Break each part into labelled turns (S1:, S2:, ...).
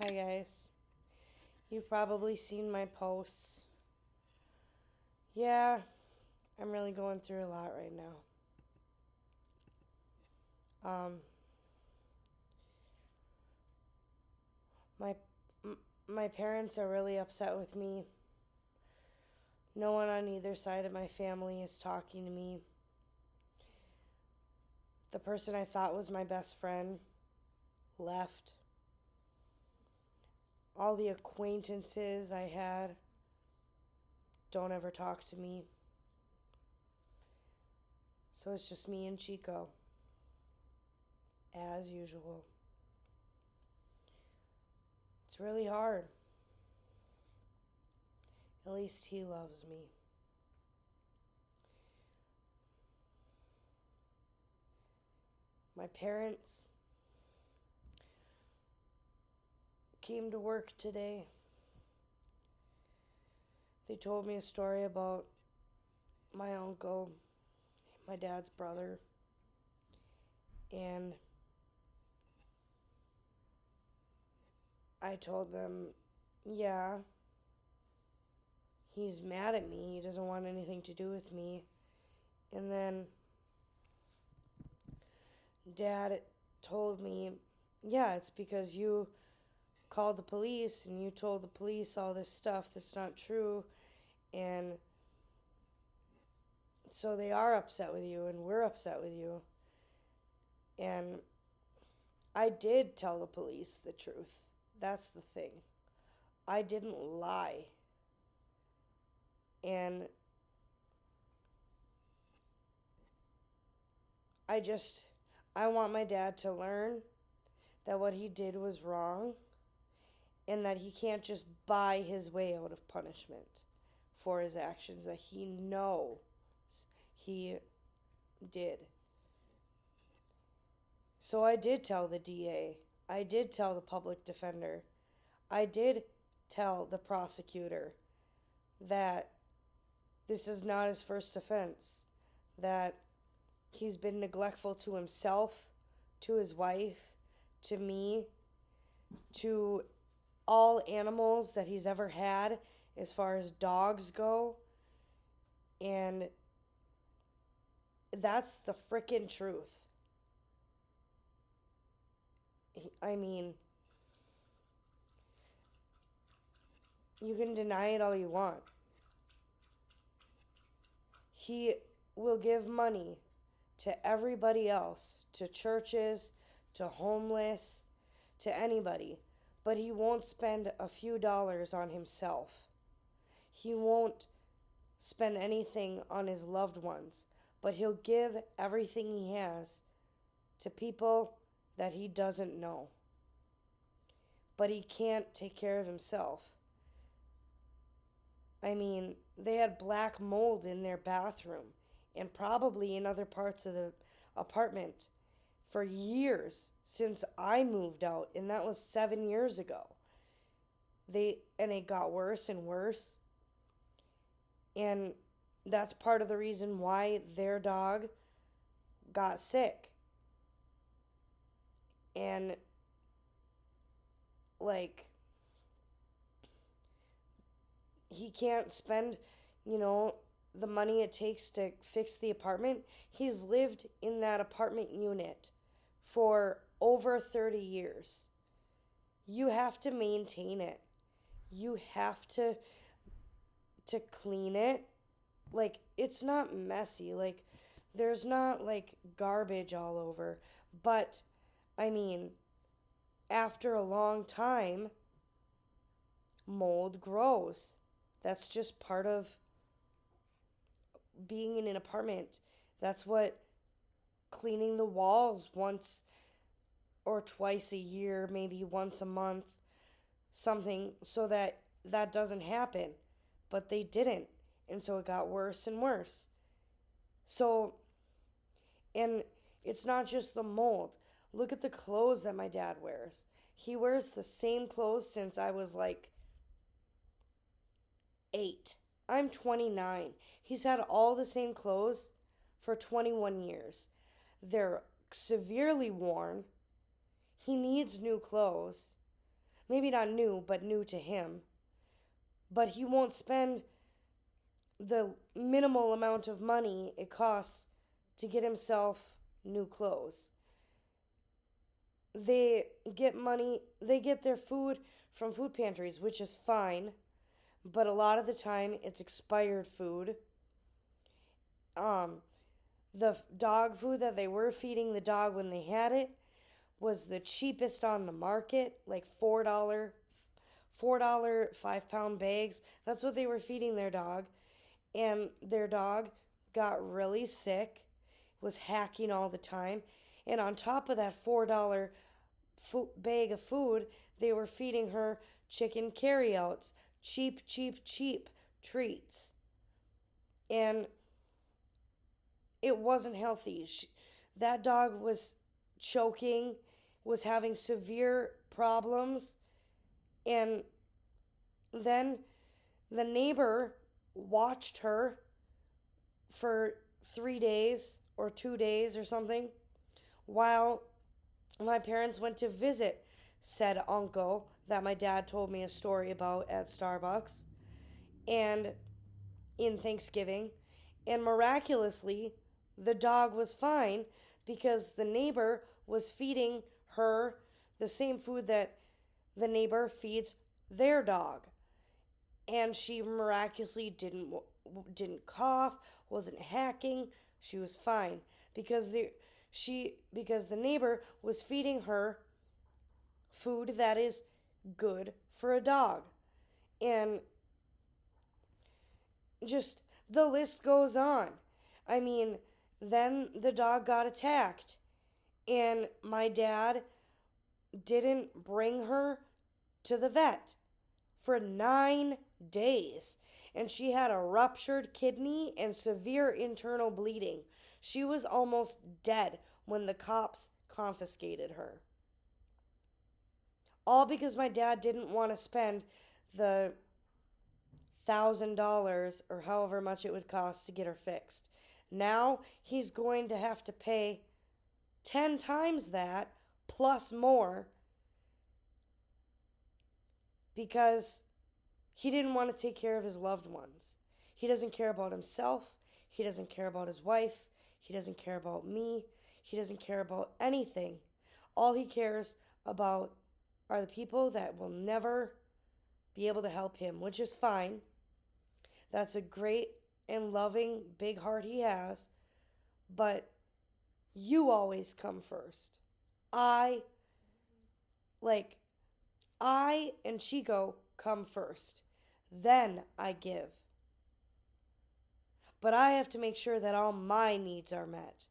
S1: Hi guys. You've probably seen my posts. Yeah, I'm really going through a lot right now. Um my my parents are really upset with me. No one on either side of my family is talking to me. The person I thought was my best friend left. All the acquaintances I had don't ever talk to me. So it's just me and Chico as usual. It's really hard. At least he loves me. My parents came to work today. They told me a story about my uncle, my dad's brother, and I told them, yeah, he's mad at me. He doesn't want anything to do with me. And then dad told me, yeah, it's because you called the police and you told the police all this stuff that's not true. And so they are upset with you and we're upset with you. And I did tell the police the truth. That's the thing. I didn't lie. And I just, I want my dad to learn that what he did was wrong and that he can't just buy his way out of punishment for his actions that he knows he did. So I did tell the DA. I did tell the public defender. I did tell the prosecutor that this is not his first offense, that he's been neglectful to himself, to his wife, to me, to all animals that he's ever had as far as dogs go. And that's the frickin' truth. I mean, you can deny it all you want. He will give money to everybody else, to churches, to homeless, to anybody, but he won't spend a few dollars on himself. He won't spend anything on his loved ones, but he'll give everything he has to people that he doesn't know. But he can't take care of himself. I mean, they had black mold in their bathroom and probably in other parts of the apartment for years since I moved out, and that was 7 years ago. And it got worse and worse. And that's part of the reason why their dog got sick. And like he can't spend, you know, the money it takes to fix the apartment. He's lived in that apartment unit for over 30 years. You have to maintain it. You have to clean it. Like it's not messy. Like there's not like garbage all over, but I mean, after a long time, mold grows. That's just part of being in an apartment. That's what cleaning the walls once or twice a year, maybe once a month, something so that that doesn't happen. But they didn't. And so it got worse and worse. So, and it's not just the mold. Look at the clothes that my dad wears. He wears the same clothes since I was like 8. I'm 29. He's had all the same clothes for 21 years. They're severely worn. He needs new clothes. maybe not new, but new to him. But he won't spend the minimal amount of money it costs to get himself new clothes. They get their food from food pantries, which is fine, but a lot of the time it's expired food. Um, the dog food that they were feeding the dog when they had it was the cheapest on the market, like $4 5-pound bags. That's what they were feeding their dog. And their dog got really sick, was hacking all the time. And on top of that $4 bag of food, they were feeding her chicken carryouts, cheap, cheap, cheap treats. And it wasn't healthy. That dog was choking, was having severe problems. And then the neighbor watched her for 3 days or 2 days or something while my parents went to visit said uncle that my dad told me a story about at Starbucks and in Thanksgiving. And miraculously, the dog was fine because the neighbor was feeding her the same food that the neighbor feeds their dog. And she miraculously didn't cough, wasn't hacking. She was fine because the neighbor was feeding her food that is good for a dog. And just the list goes on. I mean, then the dog got attacked and my dad didn't bring her to the vet for 9 days. And she had a ruptured kidney and severe internal bleeding. She was almost dead when the cops confiscated her. All because my dad didn't want to spend the $1,000 or however much it would cost to get her fixed. Now he's going to have to pay 10 times that plus more because he didn't want to take care of his loved ones. He doesn't care about himself. He doesn't care about his wife. He doesn't care about me. He doesn't care about anything. All he cares about are the people that will never be able to help him, which is fine. That's a great and loving big heart he has. But you always come first. I and Chico come first. Then I give. But I have to make sure that all my needs are met.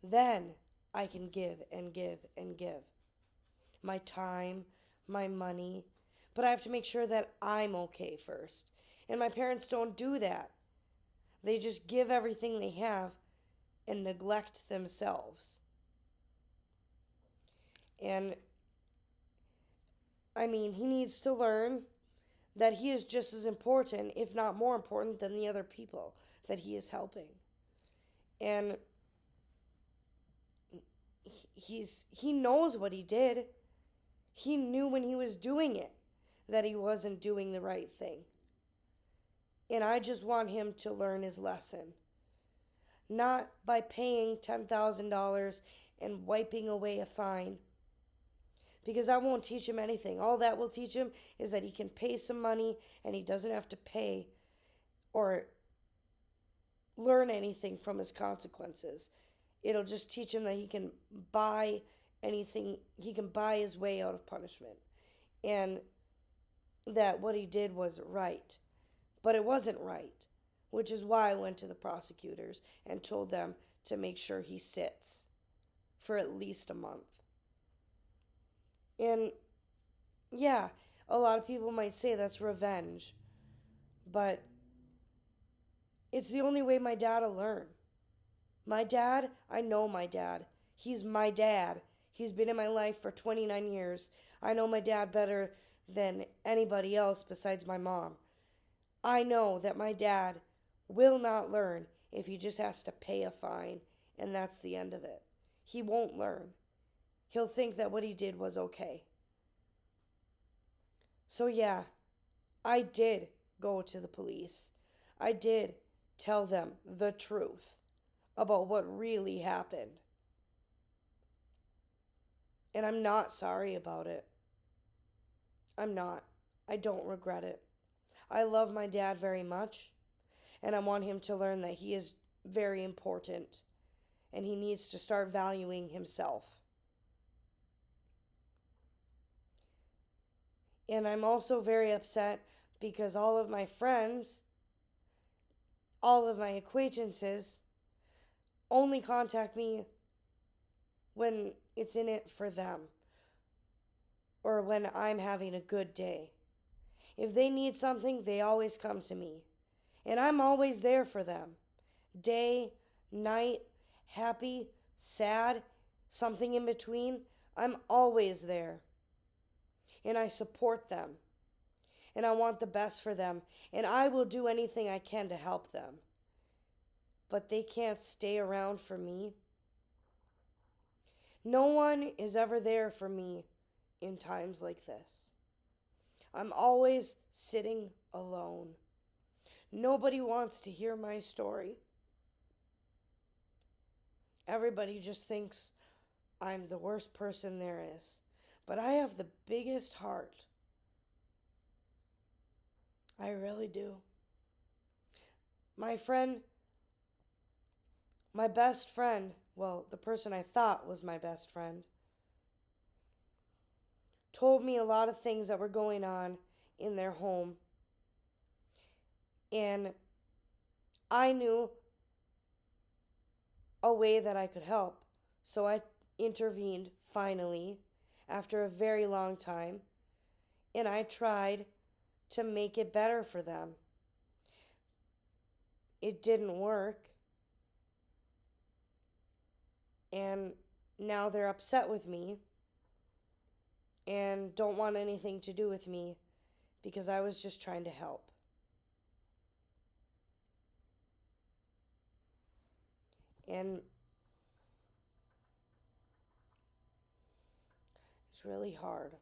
S1: Then I can give and give and give. My time, my money. But I have to make sure that I'm okay first. And my parents don't do that. They just give everything they have and neglect themselves. And I mean, he needs to learn that he is just as important, if not more important, than the other people that he is helping. And he knows what he did. He knew when he was doing it that he wasn't doing the right thing. And I just want him to learn his lesson. Not by paying $10,000 and wiping away a fine. Because that won't teach him anything. All that will teach him is that he can pay some money and he doesn't have to pay or learn anything from his consequences. It'll just teach him that he can buy anything, he can buy his way out of punishment. And that what he did was right. But it wasn't right, which is why I went to the prosecutors and told them to make sure he sits for at least a month. And yeah, a lot of people might say that's revenge, but it's the only way my dad will learn. My dad, I know my dad. He's my dad. He's been in my life for 29 years. I know my dad better than anybody else besides my mom. I know that my dad will not learn if he just has to pay a fine, and that's the end of it. He won't learn. He'll think that what he did was okay. So, yeah, I did go to the police. I did tell them the truth about what really happened. And I'm not sorry about it. I'm not. I don't regret it. I love my dad very much, and I want him to learn that he is very important and he needs to start valuing himself. And I'm also very upset because all of my friends, all of my acquaintances only contact me when it's in it for them or when I'm having a good day. If they need something, they always come to me. And I'm always there for them. Day, night, happy, sad, something in between. I'm always there. And I support them. And I want the best for them. And I will do anything I can to help them. But they can't stay around for me. No one is ever there for me in times like this. I'm always sitting alone. Nobody wants to hear my story. Everybody just thinks I'm the worst person there is. But I have the biggest heart. I really do. My friend, my best friend, well, the person I thought was my best friend, told me a lot of things that were going on in their home. And I knew a way that I could help. So I intervened finally after a very long time. And I tried to make it better for them. It didn't work. And now they're upset with me and don't want anything to do with me because I was just trying to help. And it's really hard.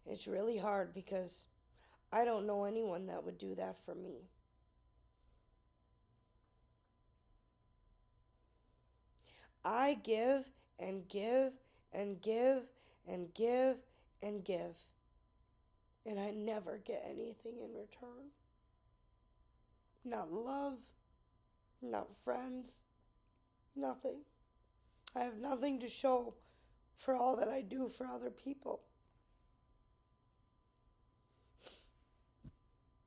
S1: It's really hard because I don't know anyone that would do that for me. I give and give and give and give and give. And I never get anything in return. Not love, not friends, nothing. I have nothing to show for all that I do for other people.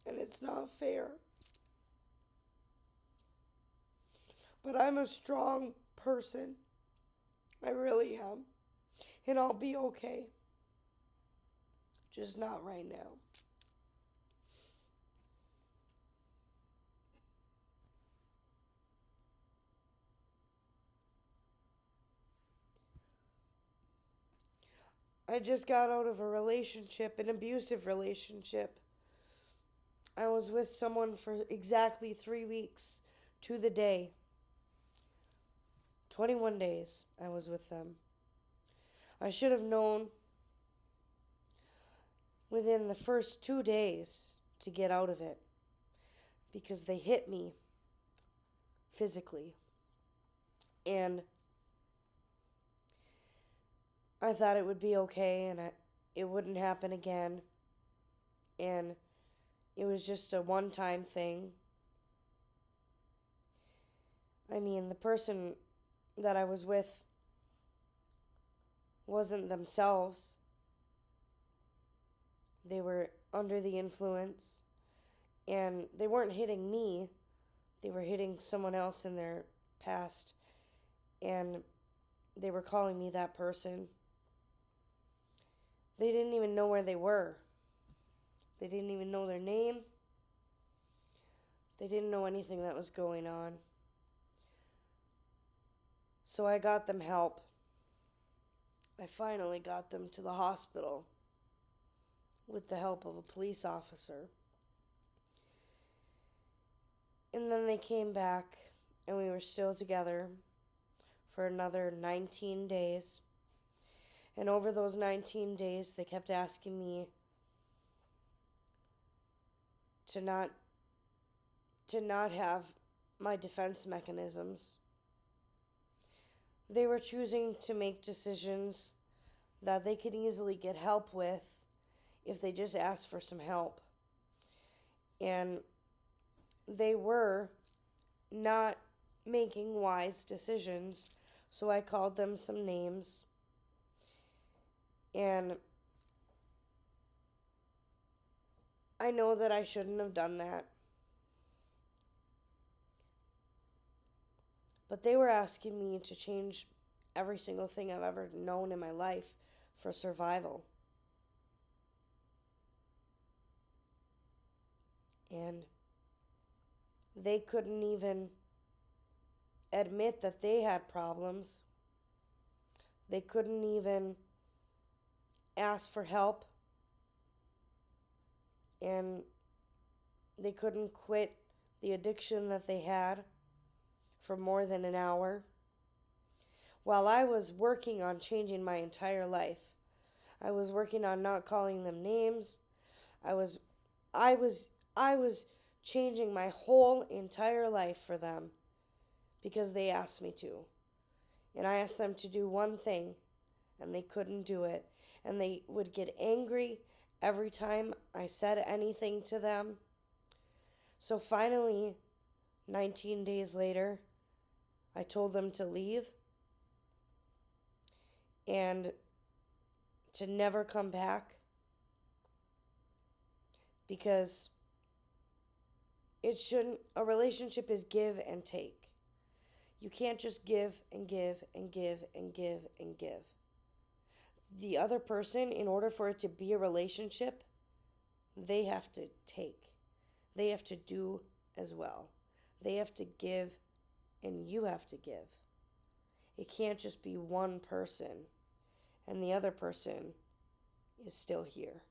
S1: And it's not fair. But I'm a strong person. I really am. And I'll be okay. Just not right now. I just got out of a relationship, an abusive relationship. I was with someone for exactly 3 weeks to the day. 21 days I was with them. I should have known within the first 2 days to get out of it because they hit me physically. And I thought it would be okay and it wouldn't happen again. And it was just a one-time thing. I mean, the person that I was with wasn't themselves. They were under the influence. And they weren't hitting me. They were hitting someone else in their past. And they were calling me that person. They didn't even know where they were. They didn't even know their name. They didn't know anything that was going on. So I got them help. I finally got them to the hospital with the help of a police officer. And then they came back and we were still together for another 19 days. And over those 19 days, they kept asking me to not have my defense mechanisms. They were choosing to make decisions that they could easily get help with if they just asked for some help. And they were not making wise decisions, so I called them some names. And I know that I shouldn't have done that. But they were asking me to change every single thing I've ever known in my life for survival. And they couldn't even admit that they had problems. They couldn't even ask for help. And they couldn't quit the addiction that they had for more than an hour. While I was working on changing my entire life, I was working on not calling them names. I was changing my whole entire life for them because they asked me to. And I asked them to do one thing, and they couldn't do it. And they would get angry every time I said anything to them. So finally, 19 days later, I told them to leave and to never come back, because a relationship is give and take. You can't just give and give and give and give and give. The other person, in order for it to be a relationship, they have to take. They have to do as well. They have to give and you have to give. It can't just be one person and the other person is still here.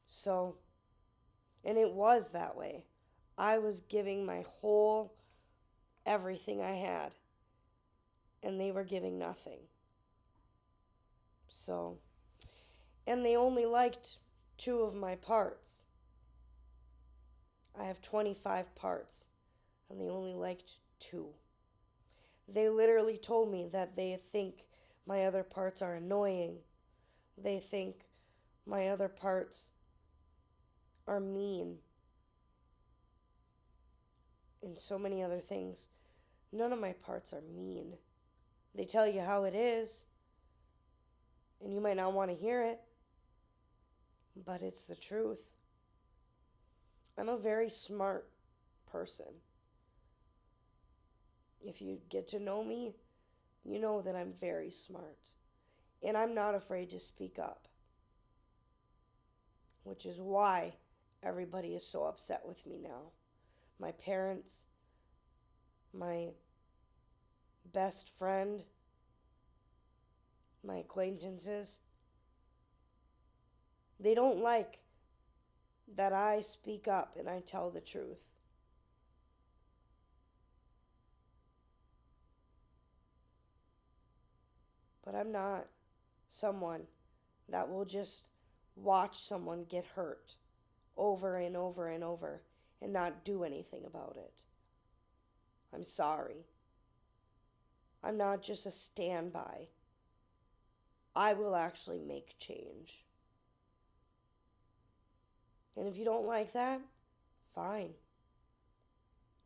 S1: So, and it was that way. I was giving my whole everything I had, and they were giving nothing. So, and they only liked 2 of my parts. I have 25 parts, and they only liked 2. They literally told me that they think my other parts are annoying. They think my other parts are mean. And so many other things. None of my parts are mean. They tell you how it is, and you might not want to hear it, but it's the truth. I'm a very smart person. If you get to know me, you know that I'm very smart. And I'm not afraid to speak up. Which is why everybody is so upset with me now. My parents, my best friend, my acquaintances. They don't like that I speak up and I tell the truth. But I'm not someone that will just watch someone get hurt over and over and over and not do anything about it. I'm sorry. I'm not just a standby. I will actually make change. And if you don't like that, fine.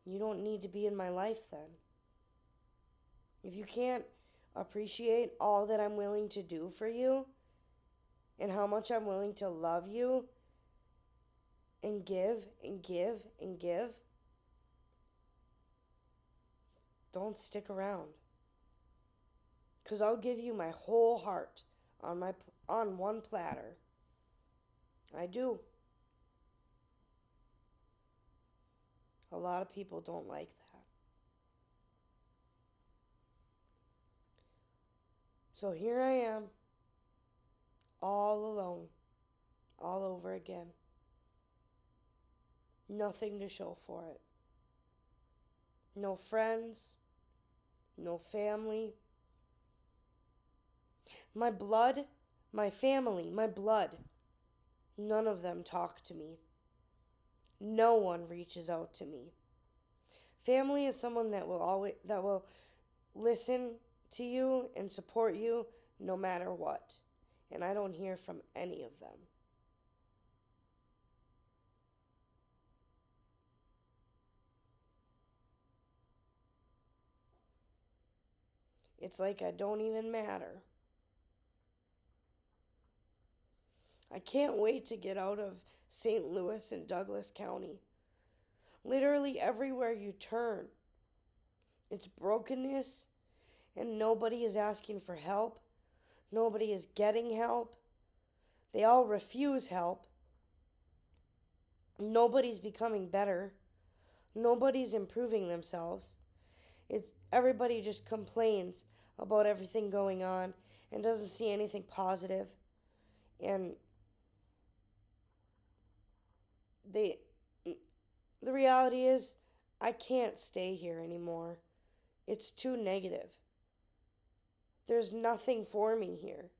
S1: You don't need to be in my life then. If you can't appreciate all that I'm willing to do for you and how much I'm willing to love you and give and give and give, don't stick around. Because I'll give you my whole heart on one platter. I do. A lot of people don't like that. So here I am, all alone, all over again. Nothing to show for it. No friends, no family. My blood, my family, my blood, none of them talk to me. No one reaches out to me. Family is someone that will listen to you and support you no matter what. And I don't hear from any of them. It's like I don't even matter. I can't wait to get out of St. Louis and Douglas County. Literally everywhere you turn, it's brokenness, and nobody is asking for help. Nobody is getting help. They all refuse help. Nobody's becoming better. Nobody's improving themselves. Everybody just complains about everything going on and doesn't see anything positive. And the reality is, I can't stay here anymore. It's too negative. There's nothing for me here.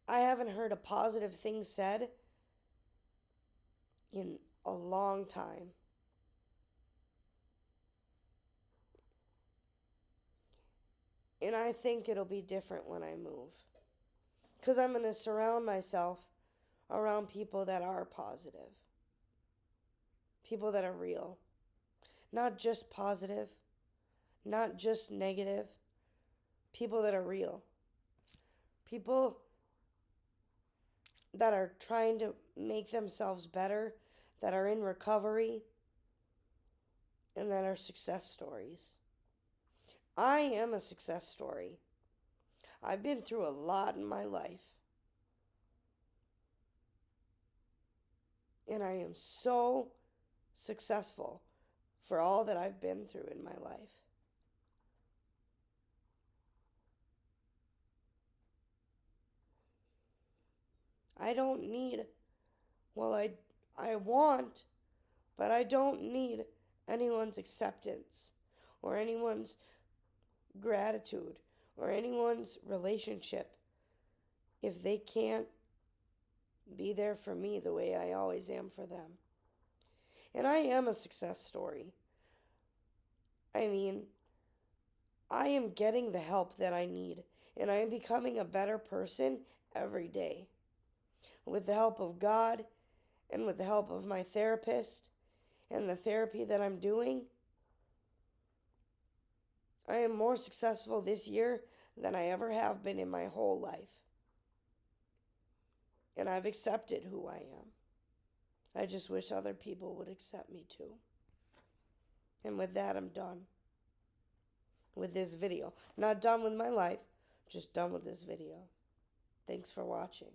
S1: I haven't heard a positive thing said in a long time. And I think it'll be different when I move. Because I'm going to surround myself around people that are positive. People that are real. Not just positive. Not just negative. People that are real. People that are trying to make themselves better. That are in recovery. And that are success stories. I am a success story. I've been through a lot in my life. And I am so successful for all that I've been through in my life. I don't need, well, I want, but I don't need anyone's acceptance or anyone's gratitude or anyone's relationship if they can't be there for me the way I always am for them. And I am a success story. I mean, I am getting the help that I need, and I am becoming a better person every day. With the help of God and with the help of my therapist and the therapy that I'm doing, I am more successful this year than I ever have been in my whole life. And I've accepted who I am. I just wish other people would accept me too. And with that, I'm done with this video. Not done with my life, just done with this video. Thanks for watching.